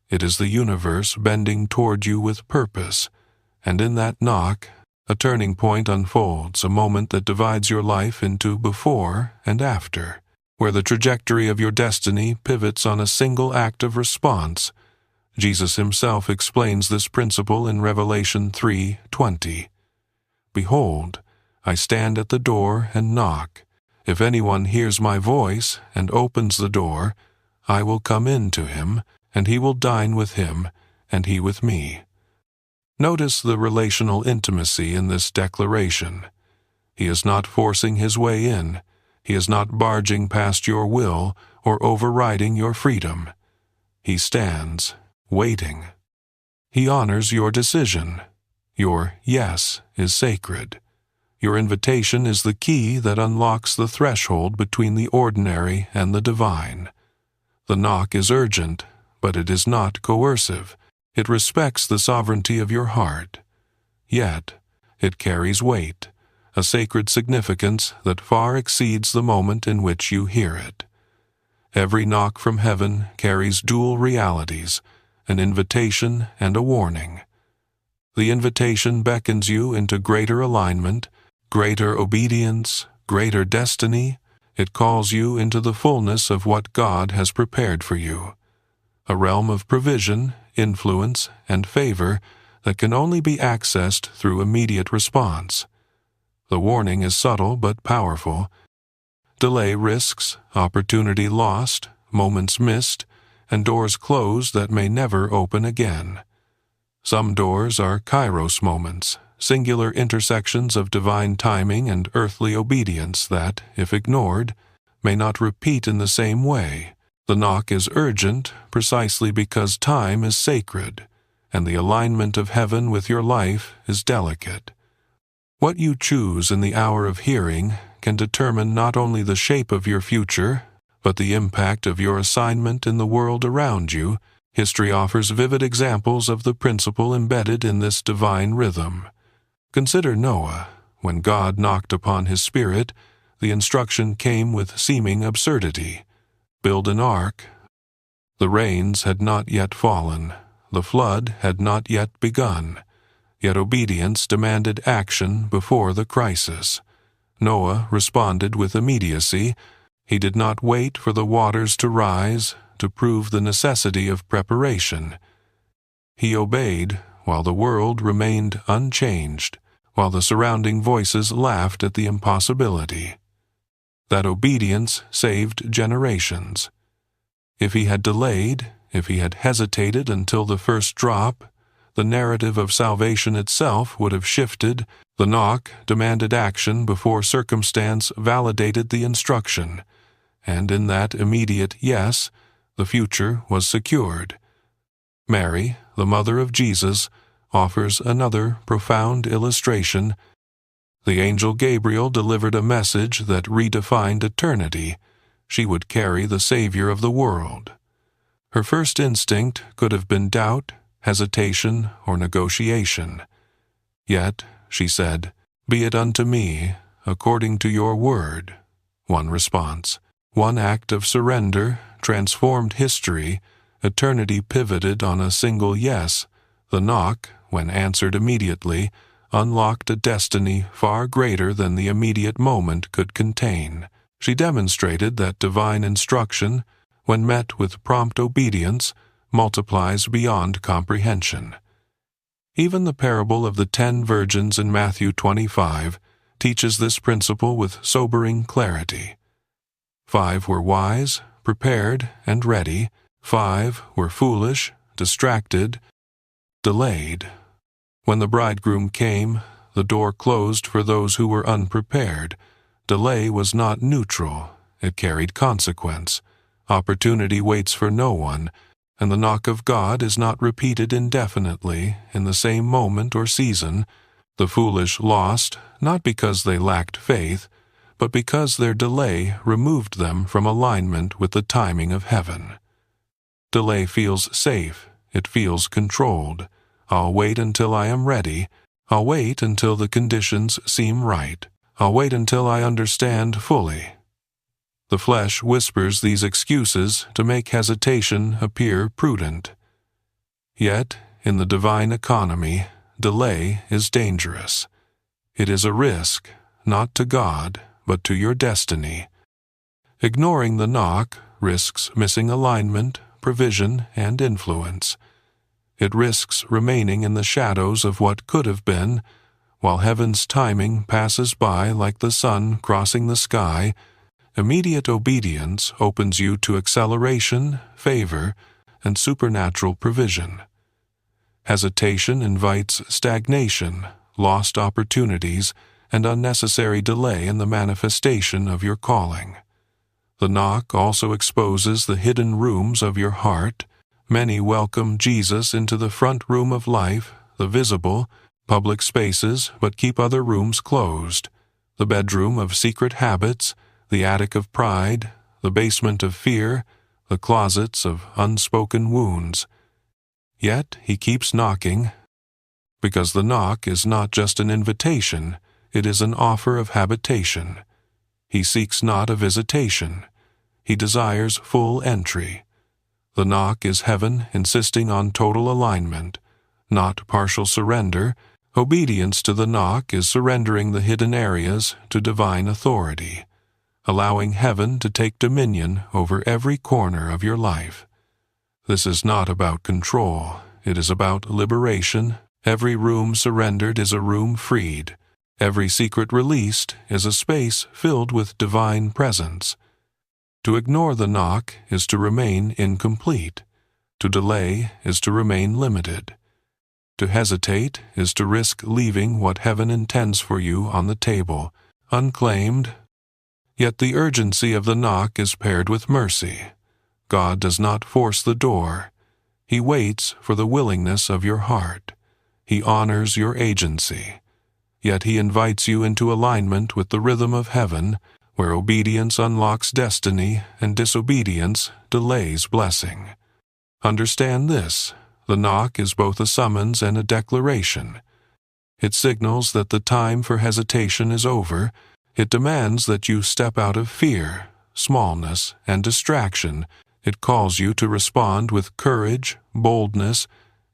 It is the universe bending toward you with purpose, and in that knock, a turning point unfolds, a moment that divides your life into before and after, where the trajectory of your destiny pivots on a single act of response. Jesus himself explains this principle in Revelation 3:20. Behold, I stand at the door and knock. If anyone hears my voice and opens the door, I will come in to him, and he will dine with him, and he with me. Notice the relational intimacy in this declaration. He is not forcing his way in. He is not barging past your will or overriding your freedom. He stands, waiting. He honors your decision. Your yes is sacred. Your invitation is the key that unlocks the threshold between the ordinary and the divine. The knock is urgent, but it is not coercive. It respects the sovereignty of your heart. Yet, it carries weight, a sacred significance that far exceeds the moment in which you hear it. Every knock from heaven carries dual realities, an invitation and a warning. The invitation beckons you into greater alignment, greater obedience, greater destiny. It calls you into the fullness of what God has prepared for you, a realm of provision, influence, and favor that can only be accessed through immediate response. The warning is subtle but powerful. Delay risks opportunity lost, moments missed, and doors closed that may never open again. Some doors are kairos moments, singular intersections of divine timing and earthly obedience that, if ignored, may not repeat in the same way. The knock is urgent precisely because time is sacred, and the alignment of heaven with your life is delicate. What you choose in the hour of hearing can determine not only the shape of your future, but the impact of your assignment in the world around you. History offers vivid examples of the principle embedded in this divine rhythm. Consider Noah. When God knocked upon his spirit, the instruction came with seeming absurdity. Build an ark. The rains had not yet fallen. The flood had not yet begun. Yet obedience demanded action before the crisis. Noah responded with immediacy. He did not wait for the waters to rise to prove the necessity of preparation. He obeyed while the world remained unchanged, while the surrounding voices laughed at the impossibility. That obedience saved generations. If he had delayed, if he had hesitated until the first drop, the narrative of salvation itself would have shifted. The knock demanded action before circumstance validated the instruction, and in that immediate yes, the future was secured. Mary, the mother of Jesus, offers another profound illustration. The angel Gabriel delivered a message that redefined eternity. She would carry the Savior of the world. Her first instinct could have been doubt, hesitation, or negotiation. Yet, she said, "Be it unto me, according to your word." One response, one act of surrender, transformed history. Eternity pivoted on a single yes. The knock, when answered immediately, unlocked a destiny far greater than the immediate moment could contain. She demonstrated that divine instruction, when met with prompt obedience, multiplies beyond comprehension. Even the parable of the 10 virgins in Matthew 25 teaches this principle with sobering clarity. 5 were wise, prepared, and ready. 5 were foolish, distracted, delayed. When the bridegroom came, the door closed for those who were unprepared. Delay was not neutral. It carried consequence. Opportunity waits for no one, and the knock of God is not repeated indefinitely in the same moment or season. The foolish lost, not because they lacked faith, but because their delay removed them from alignment with the timing of heaven. Delay feels safe. It feels controlled. I'll wait until I am ready. I'll wait until the conditions seem right. I'll wait until I understand fully. The flesh whispers these excuses to make hesitation appear prudent. Yet, in the divine economy, delay is dangerous. It is a risk, not to God, but to your destiny. Ignoring the knock risks missing alignment, provision, and influence. It risks remaining in the shadows of what could have been, while heaven's timing passes by like the sun crossing the sky. Immediate obedience opens you to acceleration, favor, and supernatural provision. Hesitation invites stagnation, lost opportunities, and unnecessary delay in the manifestation of your calling. The knock also exposes the hidden rooms of your heart. Many welcome Jesus into the front room of life, the visible, public spaces, but keep other rooms closed. The bedroom of secret habits, the attic of pride, the basement of fear, the closets of unspoken wounds. Yet he keeps knocking, because the knock is not just an invitation, it is an offer of habitation. He seeks not a visitation. He desires full entry. The knock is heaven insisting on total alignment, not partial surrender. Obedience to the knock is surrendering the hidden areas to divine authority, allowing heaven to take dominion over every corner of your life. This is not about control. It is about liberation. Every room surrendered is a room freed. Every secret released is a space filled with divine presence. To ignore the knock is to remain incomplete. To delay is to remain limited. To hesitate is to risk leaving what heaven intends for you on the table, unclaimed. Yet the urgency of the knock is paired with mercy. God does not force the door. He waits for the willingness of your heart. He honors your agency. Yet he invites you into alignment with the rhythm of heaven, where obedience unlocks destiny and disobedience delays blessing. Understand this: the knock is both a summons and a declaration. It signals that the time for hesitation is over. It demands that you step out of fear, smallness, and distraction. It calls you to respond with courage, boldness,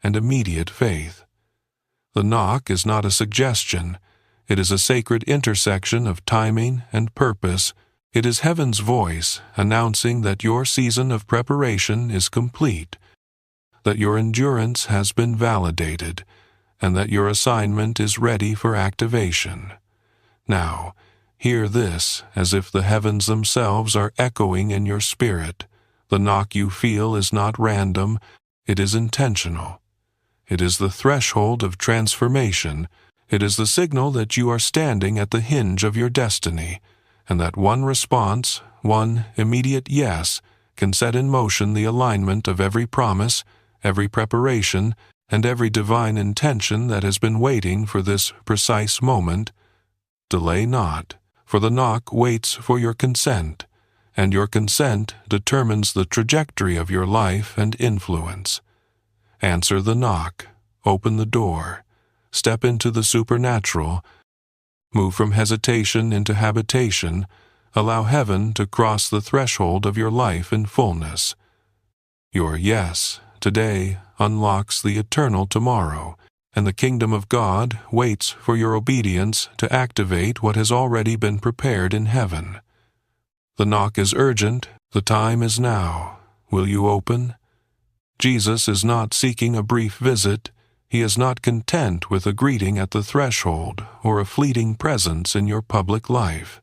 and immediate faith. The knock is not a suggestion. It is a sacred intersection of timing and purpose. It is heaven's voice announcing that your season of preparation is complete, that your endurance has been validated, and that your assignment is ready for activation. Now, hear this as if the heavens themselves are echoing in your spirit. The knock you feel is not random, it is intentional. It is the threshold of transformation. It is the signal that you are standing at the hinge of your destiny, and that one response, one immediate yes, can set in motion the alignment of every promise, every preparation, and every divine intention that has been waiting for this precise moment. Delay not, for the knock waits for your consent, and your consent determines the trajectory of your life and influence. Answer the knock, open the door, step into the supernatural, move from hesitation into habitation, allow heaven to cross the threshold of your life in fullness. Your yes today unlocks the eternal tomorrow, and the kingdom of God waits for your obedience to activate what has already been prepared in heaven. The knock is urgent, the time is now. Will you open? Jesus is not seeking a brief visit. He is not content with a greeting at the threshold or a fleeting presence in your public life.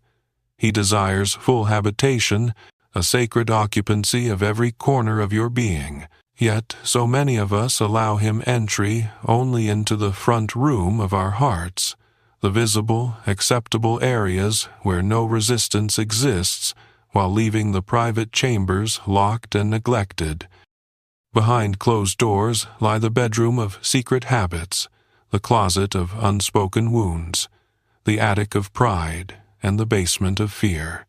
He desires full habitation, a sacred occupancy of every corner of your being. Yet so many of us allow him entry only into the front room of our hearts, the visible, acceptable areas where no resistance exists, while leaving the private chambers locked and neglected. Behind closed doors lie the bedroom of secret habits, the closet of unspoken wounds, the attic of pride, and the basement of fear.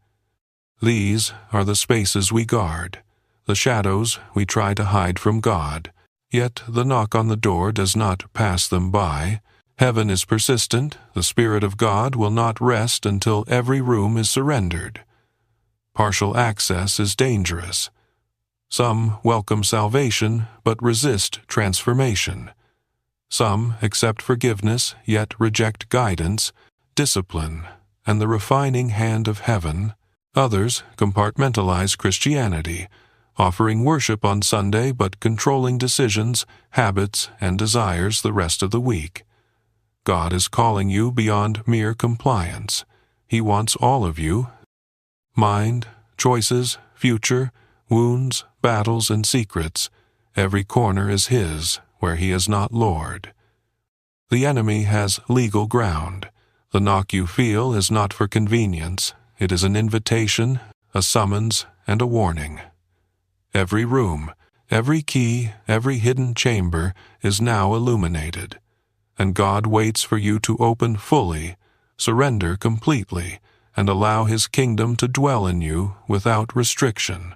These are the spaces we guard, the shadows we try to hide from God. yet the knock on the door does not pass them by. Heaven is persistent. The Spirit of God will not rest until every room is surrendered. Partial access is dangerous. Some welcome salvation but resist transformation. Some accept forgiveness yet reject guidance, discipline, and the refining hand of heaven. Others compartmentalize Christianity, offering worship on Sunday but controlling decisions, habits, and desires the rest of the week. God is calling you beyond mere compliance. He wants all of you: mind, choices, future, wounds, battles, and secrets. Every corner is His where He is not Lord. The enemy has legal ground. The knock you feel is not for convenience. It is an invitation, a summons, and a warning. Every room, every key, every hidden chamber is now illuminated, and God waits for you to open fully, surrender completely, and allow His kingdom to dwell in you without restriction.